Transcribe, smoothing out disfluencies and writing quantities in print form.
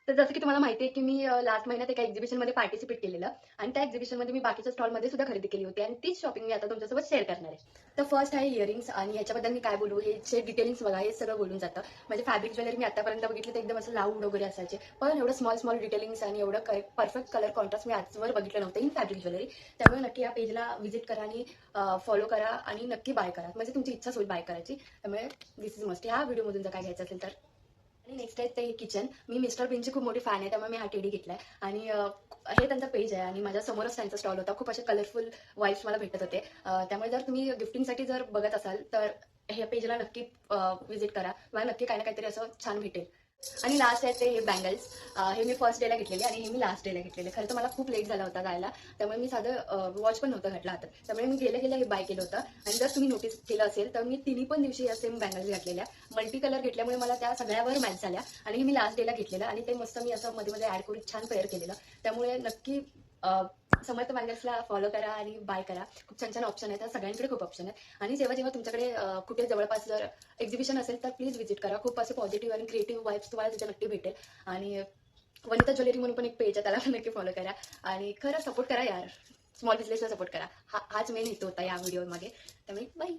तर जसं की तुम्हाला माहिती आहे, की मी लास्ट महिन्यात एका एक्झिबिशनमध्ये पार्टिसिपेट केलेलं आणि त्या एक्झिबिशनमध्ये मी बाकीच्या स्टॉलमध्ये सुद्धा खरेदी केली होती आणि तीच शॉपिंग मी आता तुमच्यासोबत शेअर करणार आहे. तर फर्स्ट आहे इयरिंग्स आणि याच्याबद्दल मी काय बोलू, हे डिटेल्स बघा, हे सगळं बोलून जातं. म्हणजे फॅब्रिक ज्वेलरी मी आतापर्यंत बघितली तर एकदम असं लाऊड वगैरे असायचे. पण एवढं स्मॉल स्मॉल डिटेलिंग्स आणि एवढं परफेक्ट कलर कॉन्ट्रास्ट मी आजवर बघितलं नव्हतं इन फॅब्रिक ज्वेलरी. त्यामुळे नक्की या पेजला व्हिजिट करा आणि फॉलो करा आणि नक्की बाय करा. म्हणजे तुमची इच्छाच होईल बाय करायची. त्यामुळे दिस इज मस्ट. ह्या व्हिडिओमधून जर काय घ्यायचं असेल तर. आणि नेक्स्ट आहे ते किचन. मी मिस्टर बीनची खूप मोठी फॅन आहे, त्यामुळे मी हा टेडी घेतलाय आणि हे त्यांचा पेज आहे आणि माझ्या समोरच त्यांचा स्टॉल होता. खूप असे कलरफुल वाईब्स मला भेटत होते. त्यामुळे जर तुम्ही गिफ्टिंगसाठी जर बघत असाल तर हे पेजला नक्की व्हिजिट करा. तुम्हाला नक्की काही ना काहीतरी असं छान भेटेल. आणि लास्ट आहे ते हे बँगल्स. हे मी फर्स्ट डेला घेतलेले आणि हे मी लास्ट डेला घेतलेले. खरं तर मला खूप लेट झाला होता जायला, त्यामुळे मी साधं वॉच पण नव्हतं घातला हातात. त्यामुळे मी गेल्या गेल्या हे बाय केलं होतं आणि जर तुम्ही नोटीस केलं असेल तर मी तिन्ही पण दिवशी या सेम बँगल्स घातलेल्या. मल्टी कलर घेतल्यामुळे मला त्या सगळ्यावर मॅच झाल्या आणि हे मी लास्ट डेला घेतलेलं आणि ते मस्त मी असं मध्ये मध्ये ऍड करून छान पेअर केलेलं. त्यामुळे नक्की समर्थ बँगल्सला फॉलो करा आणि बाय करा. खूप छान छान ऑप्शन आहेत. सगळ्यांकडे खूप ऑप्शन आहेत आणि जेव्हा जेव्हा तुमच्याकडे कुठे जवळपास जर एक्झिबिशन असेल तर प्लीज व्हिजिट करा. खूप असे पॉझिटिव्ह आणि क्रिएटिव्ह वाईब्स तुम्हाला तिथे नक्की भेटेल. आणि वनिता ज्वेलरी म्हणून पण एक पेज आहे, त्याला पण नक्की फॉलो करा आणि खरं सपोर्ट करा यार. स्मॉल बिझनेसला सपोर्ट करा. हाच मेन हेतू होता या व्हिडिओ मागे. त्यामुळे बाय.